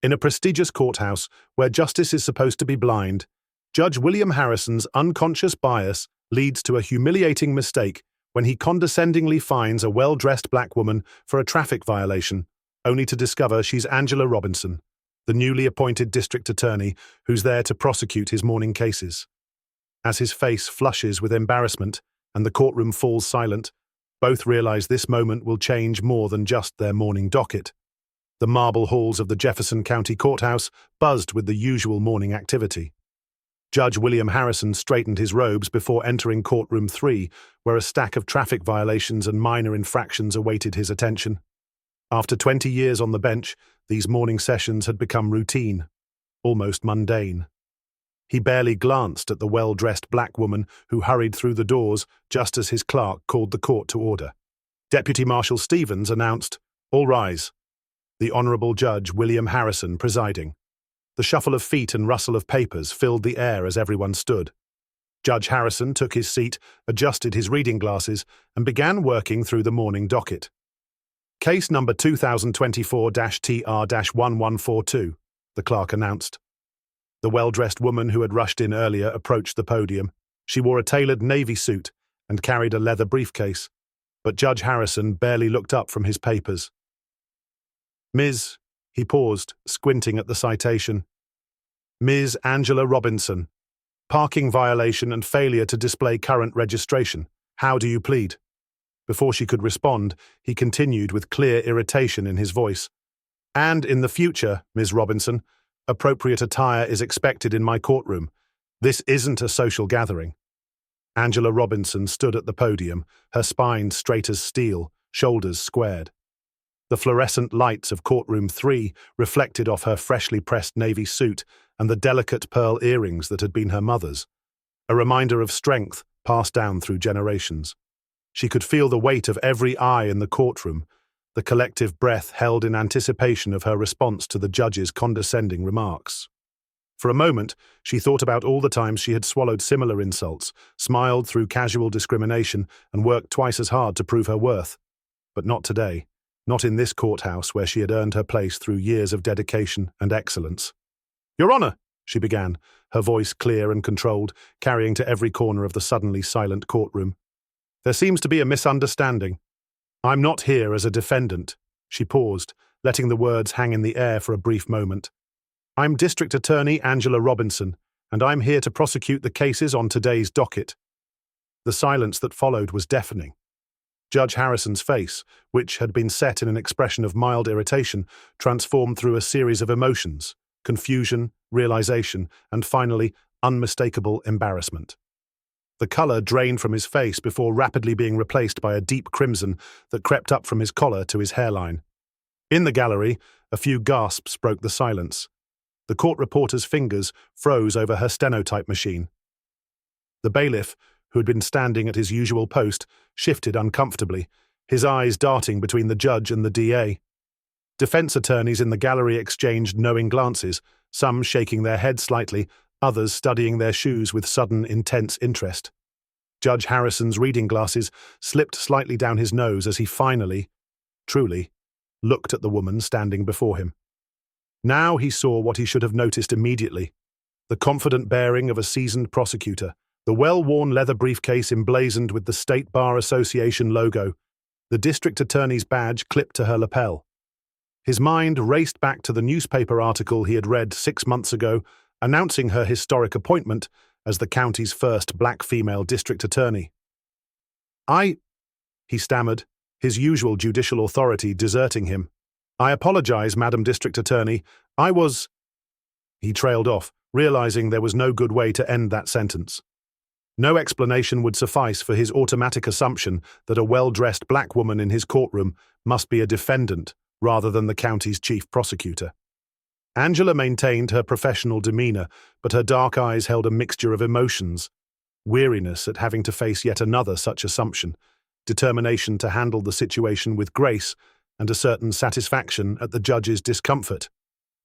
In a prestigious courthouse where justice is supposed to be blind, Judge William Harrison's unconscious bias leads to a humiliating mistake when he condescendingly fines a well-dressed black woman for a traffic violation, only to discover she's Angela Robinson, the newly appointed district attorney who's there to prosecute his morning cases. As his face flushes with embarrassment and the courtroom falls silent, both realize this moment will change more than just their morning docket. The marble halls of the Jefferson County Courthouse buzzed with the usual morning activity. Judge William Harrison straightened his robes before entering courtroom 3, where a stack of traffic violations and minor infractions awaited his attention. After 20 years on the bench, these morning sessions had become routine, almost mundane. He barely glanced at the well-dressed black woman who hurried through the doors just as his clerk called the court to order. Deputy Marshal Stevens announced, "All rise." The Honorable Judge William Harrison presiding. The shuffle of feet and rustle of papers filled the air as everyone stood. Judge Harrison took his seat, adjusted his reading glasses, and began working through the morning docket. Case number 2024-TR-1142, the clerk announced. The well-dressed woman who had rushed in earlier approached the podium. She wore a tailored navy suit and carried a leather briefcase, but Judge Harrison barely looked up from his papers. Ms. He paused, squinting at the citation. Ms. Angela Robinson. Parking violation and failure to display current registration. How do you plead? Before she could respond, he continued with clear irritation in his voice. And in the future, Ms. Robinson, appropriate attire is expected in my courtroom. This isn't a social gathering. Angela Robinson stood at the podium, her spine straight as steel, shoulders squared. The fluorescent lights of courtroom 3 reflected off her freshly pressed navy suit and the delicate pearl earrings that had been her mother's, a reminder of strength passed down through generations. She could feel the weight of every eye in the courtroom, the collective breath held in anticipation of her response to the judge's condescending remarks. For a moment, she thought about all the times she had swallowed similar insults, smiled through casual discrimination, and worked twice as hard to prove her worth. But not today. Not in this courthouse where she had earned her place through years of dedication and excellence. Your Honor, she began, her voice clear and controlled, carrying to every corner of the suddenly silent courtroom. There seems to be a misunderstanding. I'm not here as a defendant. She paused, letting the words hang in the air for a brief moment. I'm District Attorney Angela Robinson, and I'm here to prosecute the cases on today's docket. The silence that followed was deafening. Judge Harrison's face, which had been set in an expression of mild irritation, transformed through a series of emotions: confusion, realization, and finally, unmistakable embarrassment. The color drained from his face before rapidly being replaced by a deep crimson that crept up from his collar to his hairline. In the gallery, a few gasps broke the silence. The court reporter's fingers froze over her stenotype machine. The bailiff, who had been standing at his usual post, shifted uncomfortably, his eyes darting between the judge and the DA. Defense attorneys in the gallery exchanged knowing glances, some shaking their heads slightly, others studying their shoes with sudden, intense interest. Judge Harrison's reading glasses slipped slightly down his nose as he finally, truly, looked at the woman standing before him. Now he saw what he should have noticed immediately: the confident bearing of a seasoned prosecutor, the well-worn leather briefcase emblazoned with the State Bar Association logo, the district attorney's badge clipped to her lapel. His mind raced back to the newspaper article he had read 6 months ago, announcing her historic appointment as the county's first black female district attorney. He stammered, his usual judicial authority deserting him. I apologize, Madam District Attorney. He trailed off, realizing there was no good way to end that sentence. No explanation would suffice for his automatic assumption that a well-dressed black woman in his courtroom must be a defendant rather than the county's chief prosecutor. Angela maintained her professional demeanor, but her dark eyes held a mixture of emotions: weariness at having to face yet another such assumption, determination to handle the situation with grace, and a certain satisfaction at the judge's discomfort.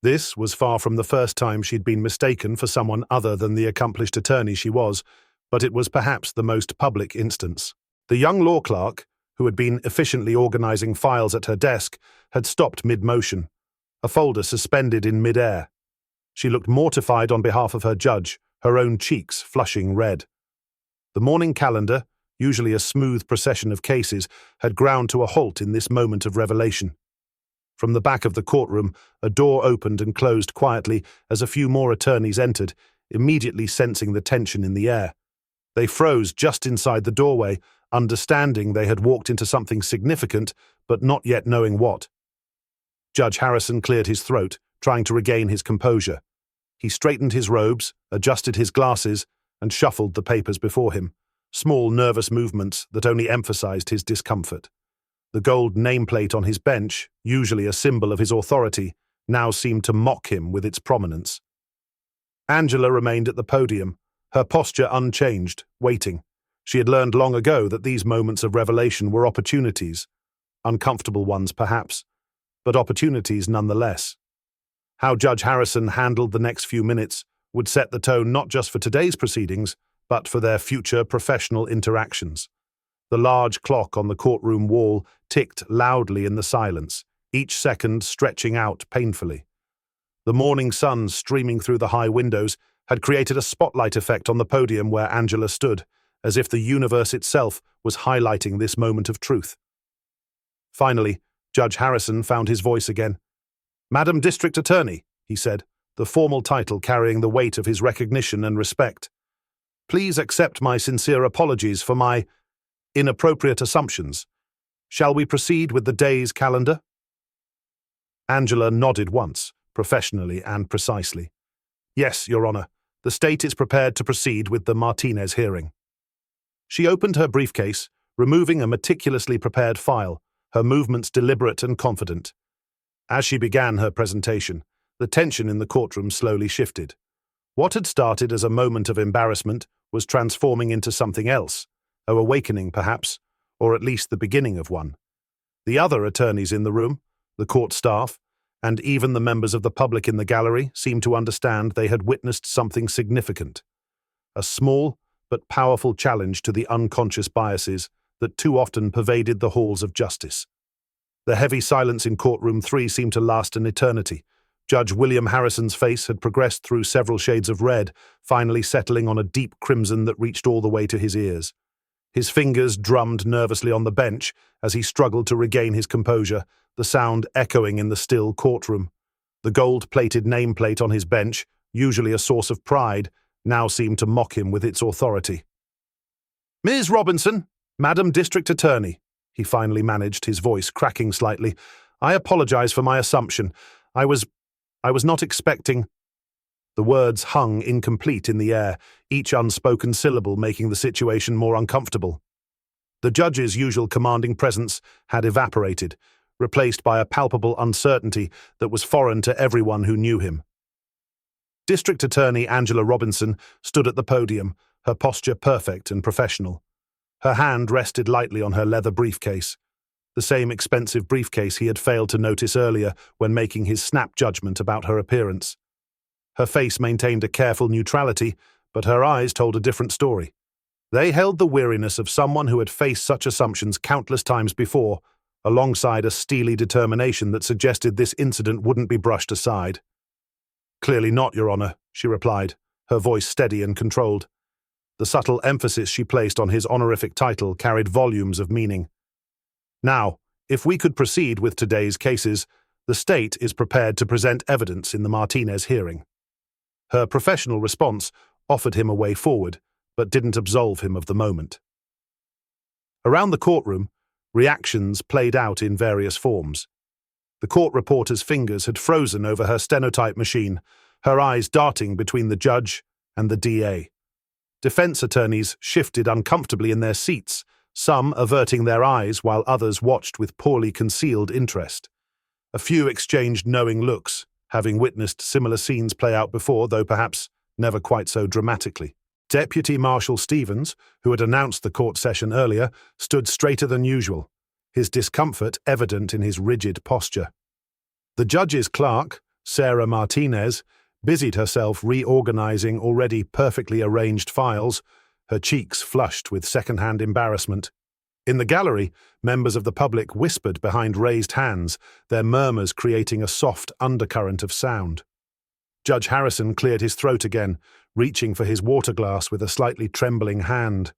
This was far from the first time she'd been mistaken for someone other than the accomplished attorney she was, but it was perhaps the most public instance. The young law clerk, who had been efficiently organizing files at her desk, had stopped mid-motion. a folder suspended in mid-air. She looked mortified on behalf of her judge, her own cheeks flushing red. The morning calendar, usually a smooth procession of cases, had ground to a halt in this moment of revelation. From the back of the courtroom, a door opened and closed quietly as a few more attorneys entered, immediately sensing the tension in the air. They froze just inside the doorway, understanding they had walked into something significant, but not yet knowing what. Judge Harrison cleared his throat, trying to regain his composure. He straightened his robes, adjusted his glasses, and shuffled the papers before him, small nervous movements that only emphasized his discomfort. The gold nameplate on his bench, usually a symbol of his authority, now seemed to mock him with its prominence. Angela remained at the podium, her posture unchanged, waiting. She had learned long ago that these moments of revelation were opportunities, uncomfortable ones perhaps, but opportunities nonetheless. How Judge Harrison handled the next few minutes would set the tone not just for today's proceedings, but for their future professional interactions. The large clock on the courtroom wall ticked loudly in the silence, each second stretching out painfully. The morning sun streaming through the high windows had created a spotlight effect on the podium where Angela stood, as if the universe itself was highlighting this moment of truth. Finally, Judge Harrison found his voice again. "Madam District Attorney," he said, the formal title carrying the weight of his recognition and respect. "Please accept my sincere apologies for my inappropriate assumptions. Shall we proceed with the day's calendar?" Angela nodded once, professionally and precisely. "Yes, Your Honor, the state is prepared to proceed with the Martinez hearing." She opened her briefcase, removing a meticulously prepared file, her movements deliberate and confident. As she began her presentation, the tension in the courtroom slowly shifted. What had started as a moment of embarrassment was transforming into something else, an awakening perhaps, or at least the beginning of one. The other attorneys in the room, the court staff, and even the members of the public in the gallery seemed to understand they had witnessed something significant. A small but powerful challenge to the unconscious biases that too often pervaded the halls of justice. The heavy silence in courtroom 3 seemed to last an eternity. Judge William Harrison's face had progressed through several shades of red, finally settling on a deep crimson that reached all the way to his ears. His fingers drummed nervously on the bench as he struggled to regain his composure, the sound echoing in the still courtroom. The gold-plated nameplate on his bench, usually a source of pride, now seemed to mock him with its authority. "Ms. Robinson, Madam District Attorney," he finally managed, his voice cracking slightly. "I apologize for my assumption. I was not expecting—" The words hung incomplete in the air, each unspoken syllable making the situation more uncomfortable. The judge's usual commanding presence had evaporated, replaced by a palpable uncertainty that was foreign to everyone who knew him. District Attorney Angela Robinson stood at the podium, her posture perfect and professional. Her hand rested lightly on her leather briefcase, the same expensive briefcase he had failed to notice earlier when making his snap judgment about her appearance. Her face maintained a careful neutrality, but her eyes told a different story. They held the weariness of someone who had faced such assumptions countless times before, alongside a steely determination that suggested this incident wouldn't be brushed aside. "Clearly not, Your Honor," she replied, her voice steady and controlled. The subtle emphasis she placed on his honorific title carried volumes of meaning. "Now, if we could proceed with today's cases, the state is prepared to present evidence in the Martinez hearing." Her professional response offered him a way forward, but didn't absolve him of the moment. Around the courtroom, reactions played out in various forms. The court reporter's fingers had frozen over her stenotype machine, her eyes darting between the judge and the DA. Defense attorneys shifted uncomfortably in their seats, some averting their eyes while others watched with poorly concealed interest. A few exchanged knowing looks, having witnessed similar scenes play out before, though perhaps never quite so dramatically. Deputy Marshal Stevens, who had announced the court session earlier, stood straighter than usual, his discomfort evident in his rigid posture. The judge's clerk, Sarah Martinez, busied herself reorganizing already perfectly arranged files, her cheeks flushed with second-hand embarrassment. In the gallery, members of the public whispered behind raised hands, their murmurs creating a soft undercurrent of sound. Judge Harrison cleared his throat again, reaching for his water glass with a slightly trembling hand.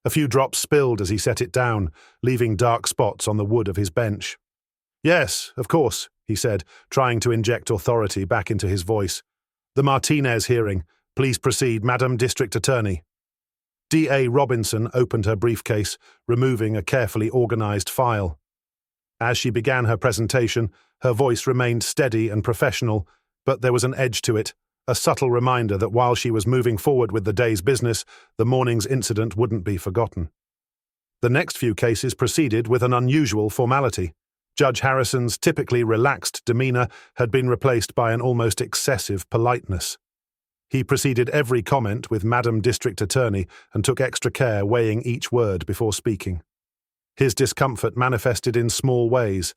A few drops spilled as he set it down, leaving dark spots on the wood of his bench. "Yes, of course," he said, trying to inject authority back into his voice. "The Martinez hearing. Please proceed, Madam District Attorney." D.A. Robinson opened her briefcase, removing a carefully organized file. As she began her presentation, her voice remained steady and professional, but there was an edge to it, a subtle reminder that while she was moving forward with the day's business, the morning's incident wouldn't be forgotten. The next few cases proceeded with an unusual formality. Judge Harrison's typically relaxed demeanor had been replaced by an almost excessive politeness. He preceded every comment with Madam District Attorney and took extra care weighing each word before speaking. His discomfort manifested in small ways,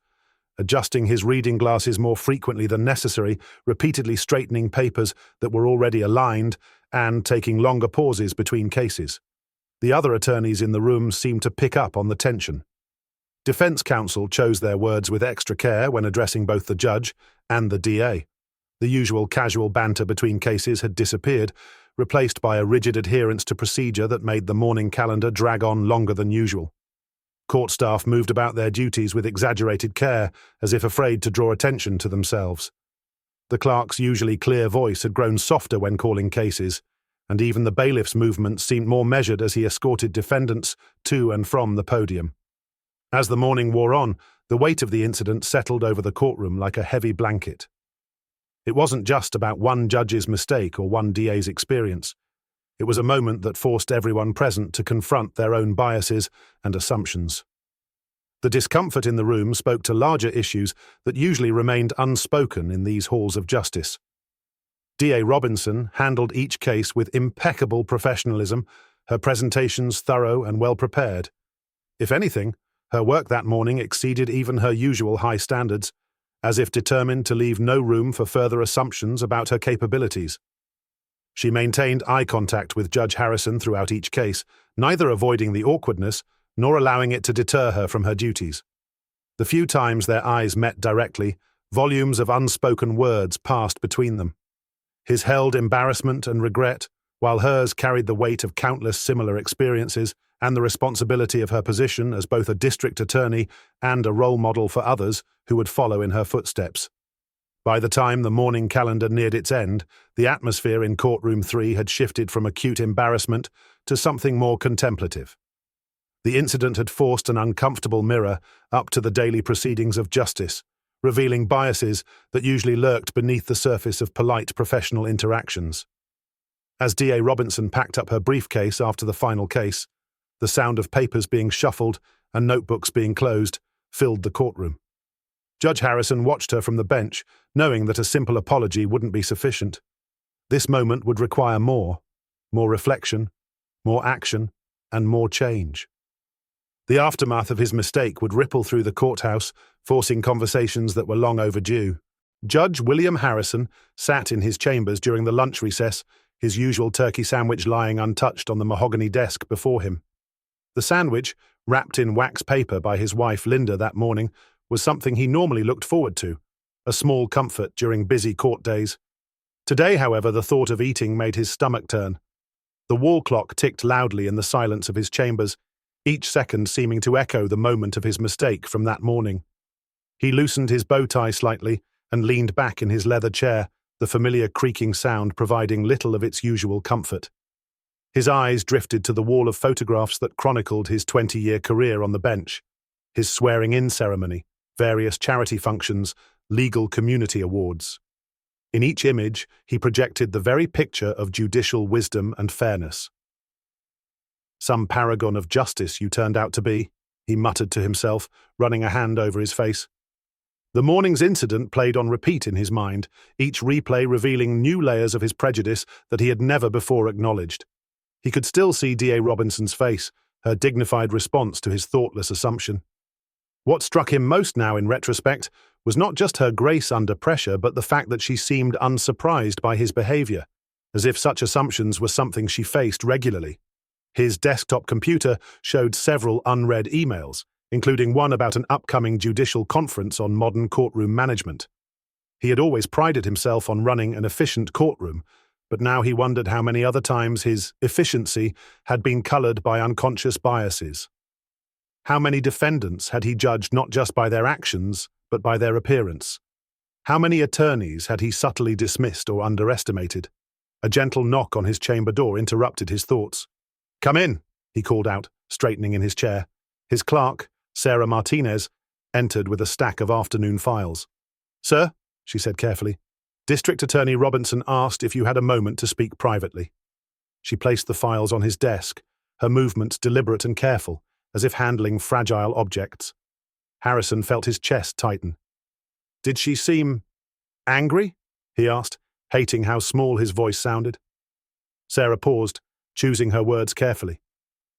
adjusting his reading glasses more frequently than necessary, repeatedly straightening papers that were already aligned, and taking longer pauses between cases. The other attorneys in the room seemed to pick up on the tension. Defense counsel chose their words with extra care when addressing both the judge and the DA. The usual casual banter between cases had disappeared, replaced by a rigid adherence to procedure that made the morning calendar drag on longer than usual. Court staff moved about their duties with exaggerated care, as if afraid to draw attention to themselves. The clerk's usually clear voice had grown softer when calling cases, and even the bailiff's movements seemed more measured as he escorted defendants to and from the podium. As the morning wore on, the weight of the incident settled over the courtroom like a heavy blanket. It wasn't just about one judge's mistake or one DA's experience. It was a moment that forced everyone present to confront their own biases and assumptions. The discomfort in the room spoke to larger issues that usually remained unspoken in these halls of justice. D.A. Robinson handled each case with impeccable professionalism, her presentations thorough and well-prepared. If anything, her work that morning exceeded even her usual high standards, as if determined to leave no room for further assumptions about her capabilities. She maintained eye contact with Judge Harrison throughout each case, neither avoiding the awkwardness nor allowing it to deter her from her duties. The few times their eyes met directly, volumes of unspoken words passed between them. His held embarrassment and regret, while hers carried the weight of countless similar experiences and the responsibility of her position as both a district attorney and a role model for others who would follow in her footsteps. By the time the morning calendar neared its end, the atmosphere in Courtroom 3 had shifted from acute embarrassment to something more contemplative. The incident had forced an uncomfortable mirror up to the daily proceedings of justice, revealing biases that usually lurked beneath the surface of polite professional interactions. As D.A. Robinson packed up her briefcase after the final case, the sound of papers being shuffled and notebooks being closed filled the courtroom. Judge Harrison watched her from the bench, knowing that a simple apology wouldn't be sufficient. This moment would require more reflection, more action, and more change. The aftermath of his mistake would ripple through the courthouse, forcing conversations that were long overdue. Judge William Harrison sat in his chambers during the lunch recess, his usual turkey sandwich lying untouched on the mahogany desk before him. The sandwich, wrapped in wax paper by his wife Linda that morning, was something he normally looked forward to, a small comfort during busy court days. Today, however, the thought of eating made his stomach turn. The wall clock ticked loudly in the silence of his chambers, each second seeming to echo the moment of his mistake from that morning. He loosened his bow tie slightly and leaned back in his leather chair, the familiar creaking sound providing little of its usual comfort. His eyes drifted to the wall of photographs that chronicled his 20-year career on the bench, his swearing-in ceremony, various charity functions, legal community awards. In each image, he projected the very picture of judicial wisdom and fairness. "Some paragon of justice you turned out to be," he muttered to himself, running a hand over his face. The morning's incident played on repeat in his mind, each replay revealing new layers of his prejudice that he had never before acknowledged. He could still see D.A. Robinson's face, her dignified response to his thoughtless assumption. What struck him most now in retrospect was not just her grace under pressure, but the fact that she seemed unsurprised by his behavior, as if such assumptions were something she faced regularly. His desktop computer showed several unread emails, including one about an upcoming judicial conference on modern courtroom management. He had always prided himself on running an efficient courtroom, but now he wondered how many other times his efficiency had been colored by unconscious biases. How many defendants had he judged not just by their actions, but by their appearance? How many attorneys had he subtly dismissed or underestimated? A gentle knock on his chamber door interrupted his thoughts. "Come in," he called out, straightening in his chair. His clerk, Sarah Martinez, entered with a stack of afternoon files. "Sir," she said carefully, "District Attorney Robinson asked if you had a moment to speak privately." She placed the files on his desk, her movements deliberate and careful, as if handling fragile objects. Harrison felt his chest tighten. "Did she seem angry?" he asked, hating how small his voice sounded. Sarah paused, choosing her words carefully.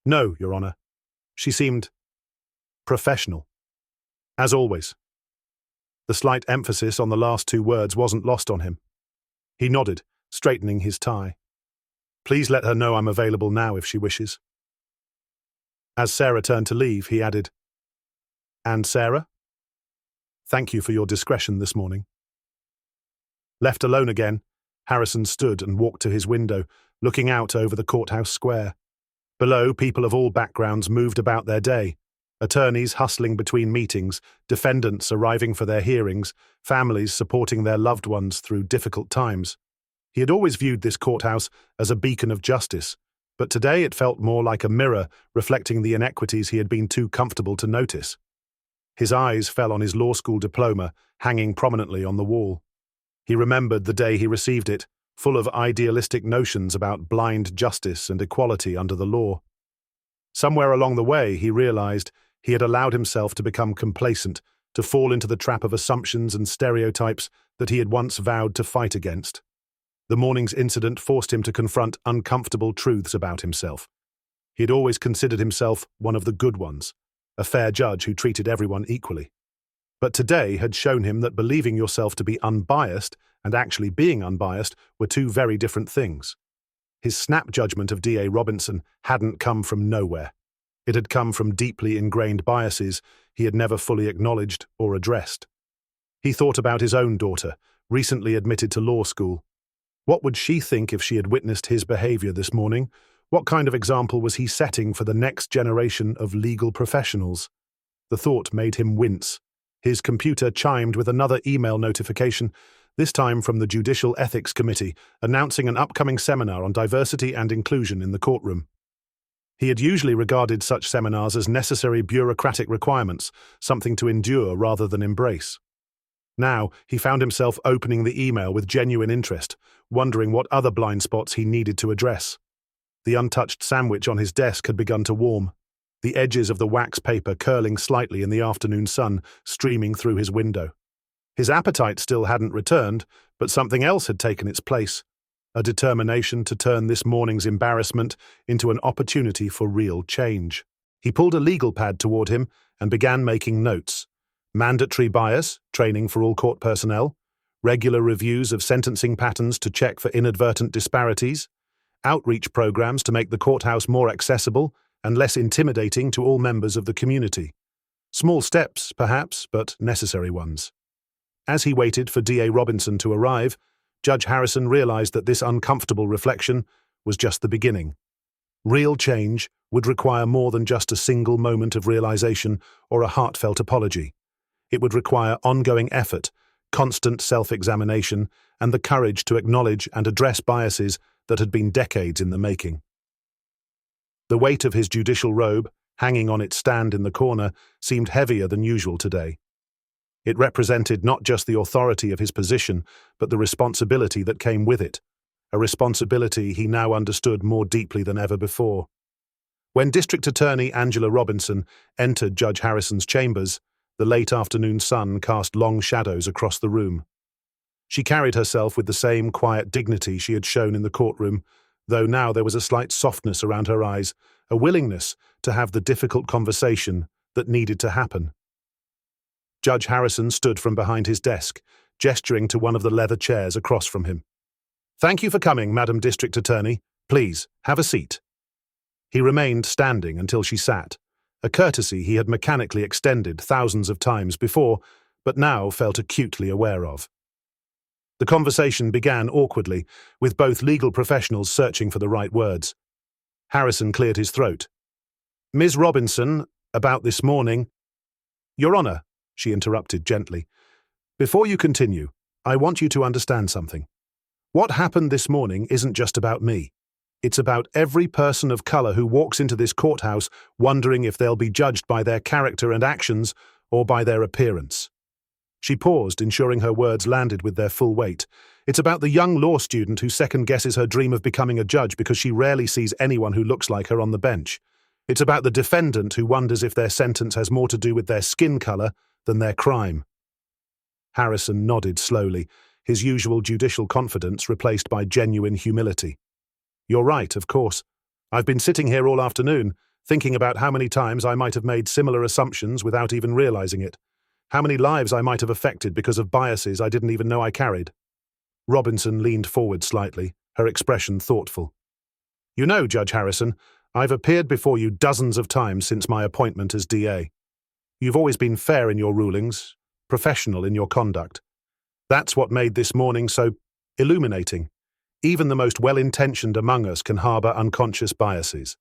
"No, Your Honor. She seemed professional. As always." The slight emphasis on the last two words wasn't lost on him. He nodded, straightening his tie. "Please let her know I'm available now if she wishes." As Sarah turned to leave, he added, "And Sarah? Thank you for your discretion this morning." Left alone again, Harrison stood and walked to his window, looking out over the courthouse square. Below, people of all backgrounds moved about their day. Attorneys hustling between meetings, defendants arriving for their hearings, families supporting their loved ones through difficult times. He had always viewed this courthouse as a beacon of justice, but today it felt more like a mirror reflecting the inequities he had been too comfortable to notice. His eyes fell on his law school diploma, hanging prominently on the wall. He remembered the day he received it, full of idealistic notions about blind justice and equality under the law. Somewhere along the way, he realized he had allowed himself to become complacent, to fall into the trap of assumptions and stereotypes that he had once vowed to fight against. The morning's incident forced him to confront uncomfortable truths about himself. He had always considered himself one of the good ones, a fair judge who treated everyone equally. But today had shown him that believing yourself to be unbiased and actually being unbiased were two very different things. His snap judgment of D.A. Robinson hadn't come from nowhere. It had come from deeply ingrained biases he had never fully acknowledged or addressed. He thought about his own daughter, recently admitted to law school. What would she think if she had witnessed his behavior this morning? What kind of example was he setting for the next generation of legal professionals? The thought made him wince. His computer chimed with another email notification, this time from the Judicial Ethics Committee, announcing an upcoming seminar on diversity and inclusion in the courtroom. He had usually regarded such seminars as necessary bureaucratic requirements, something to endure rather than embrace. Now, he found himself opening the email with genuine interest, wondering what other blind spots he needed to address. The untouched sandwich on his desk had begun to warm, the edges of the wax paper curling slightly in the afternoon sun streaming through his window. His appetite still hadn't returned, but something else had taken its place, a determination to turn this morning's embarrassment into an opportunity for real change. He pulled a legal pad toward him and began making notes. Mandatory bias, training for all court personnel, regular reviews of sentencing patterns to check for inadvertent disparities, outreach programs to make the courthouse more accessible and less intimidating to all members of the community. Small steps, perhaps, but necessary ones. As he waited for D.A. Robinson to arrive, Judge Harrison realized that this uncomfortable reflection was just the beginning. Real change would require more than just a single moment of realization or a heartfelt apology. It would require ongoing effort, constant self-examination, and the courage to acknowledge and address biases that had been decades in the making. The weight of his judicial robe, hanging on its stand in the corner, seemed heavier than usual today. It represented not just the authority of his position, but the responsibility that came with it, a responsibility he now understood more deeply than ever before. When District Attorney Angela Robinson entered Judge Harrison's chambers, the late afternoon sun cast long shadows across the room. She carried herself with the same quiet dignity she had shown in the courtroom, though now there was a slight softness around her eyes, a willingness to have the difficult conversation that needed to happen. Judge Harrison stood from behind his desk, gesturing to one of the leather chairs across from him. "Thank you for coming, Madam District Attorney. Please, have a seat." He remained standing until she sat, a courtesy he had mechanically extended thousands of times before, but now felt acutely aware of. The conversation began awkwardly, with both legal professionals searching for the right words. Harrison cleared his throat. "Ms. Robinson, about this morning—" "Your Honor," she interrupted gently, "before you continue, I want you to understand something. What happened this morning isn't just about me. It's about every person of color who walks into this courthouse wondering if they'll be judged by their character and actions or by their appearance." She paused, ensuring her words landed with their full weight. It's about the young law student who second-guesses her dream of becoming a judge because she rarely sees anyone who looks like her on the bench. It's about the defendant who wonders if their sentence has more to do with their skin color than their crime. Harrison nodded slowly, his usual judicial confidence replaced by genuine humility. "You're right, of course. I've been sitting here all afternoon, thinking about how many times I might have made similar assumptions without even realizing it. How many lives I might have affected because of biases I didn't even know I carried." Robinson leaned forward slightly, her expression thoughtful. "You know, Judge Harrison, I've appeared before you dozens of times since my appointment as DA. You've always been fair in your rulings, professional in your conduct. That's what made this morning so illuminating. Even the most well-intentioned among us can harbor unconscious biases."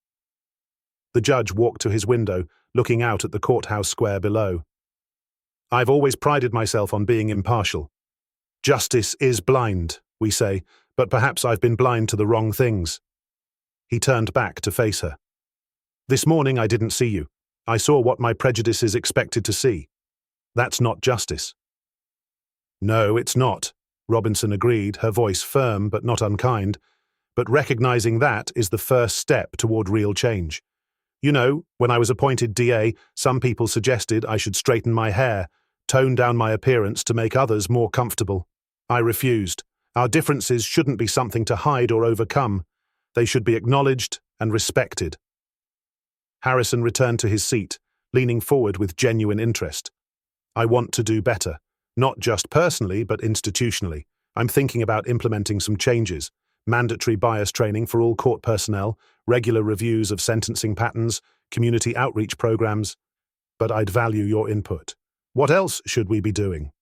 The judge walked to his window, looking out at the courthouse square below. "I've always prided myself on being impartial. Justice is blind, we say, but perhaps I've been blind to the wrong things." He turned back to face her. "This morning I didn't see you. I saw what my prejudices expected to see. That's not justice." "No, it's not," Robinson agreed, her voice firm but not unkind. "But recognizing that is the first step toward real change. You know, when I was appointed DA, some people suggested I should straighten my hair, tone down my appearance to make others more comfortable. I refused. Our differences shouldn't be something to hide or overcome. They should be acknowledged and respected." Harrison returned to his seat, leaning forward with genuine interest. "I want to do better, not just personally, but institutionally. I'm thinking about implementing some changes. Mandatory bias training for all court personnel, regular reviews of sentencing patterns, community outreach programs. But I'd value your input. What else should we be doing?"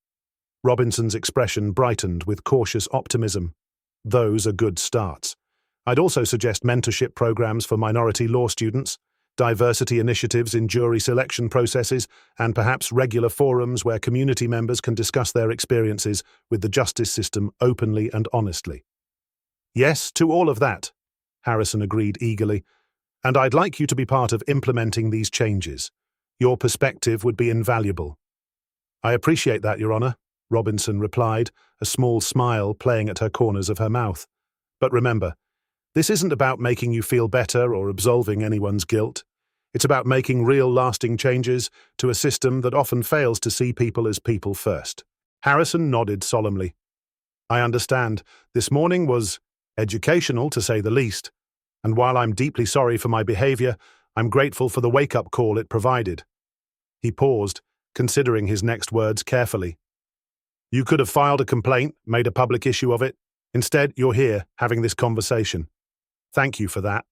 Robinson's expression brightened with cautious optimism. "Those are good starts. I'd also suggest mentorship programs for minority law students, diversity initiatives in jury selection processes, and perhaps regular forums where community members can discuss their experiences with the justice system openly and honestly." "Yes, to all of that," Harrison agreed eagerly, "and I'd like you to be part of implementing these changes. Your perspective would be invaluable." "I appreciate that, Your Honor," Robinson replied, a small smile playing at her corners of her mouth. "But remember, this isn't about making you feel better or absolving anyone's guilt. It's about making real lasting changes to a system that often fails to see people as people first." Harrison nodded solemnly. "I understand. This morning was educational, to say the least, and while I'm deeply sorry for my behavior, I'm grateful for the wake-up call it provided." He paused, considering his next words carefully. "You could have filed a complaint, made a public issue of it. Instead, you're here, having this conversation. Thank you for that."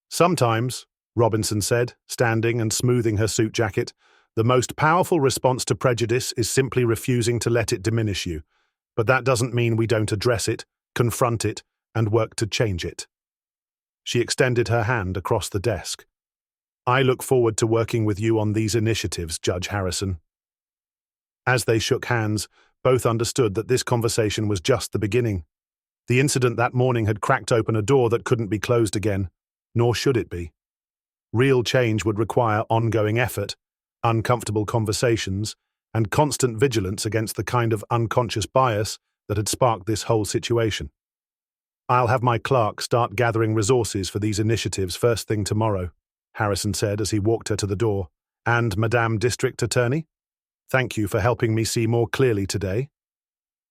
"Sometimes," Robinson said, standing and smoothing her suit jacket, "the most powerful response to prejudice is simply refusing to let it diminish you. But that doesn't mean we don't address it, confront it, and work to change it." She extended her hand across the desk. "I look forward to working with you on these initiatives, Judge Harrison." As they shook hands, both understood that this conversation was just the beginning. The incident that morning had cracked open a door that couldn't be closed again, nor should it be. Real change would require ongoing effort, uncomfortable conversations, and constant vigilance against the kind of unconscious bias that had sparked this whole situation. "I'll have my clerk start gathering resources for these initiatives first thing tomorrow," Harrison said as he walked her to the door. "And, Madame District Attorney, thank you for helping me see more clearly today."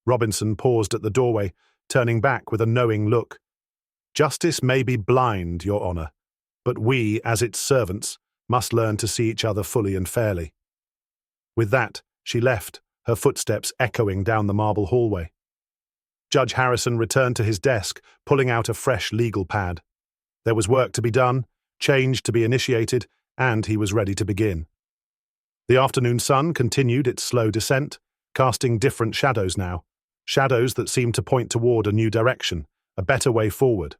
Robinson paused at the doorway, turning back with a knowing look. "Justice may be blind, Your Honor, but we, as its servants, must learn to see each other fully and fairly." With that, she left, her footsteps echoing down the marble hallway. Judge Harrison returned to his desk, pulling out a fresh legal pad. There was work to be done, change to be initiated, and he was ready to begin. The afternoon sun continued its slow descent, casting different shadows now, shadows that seemed to point toward a new direction, a better way forward.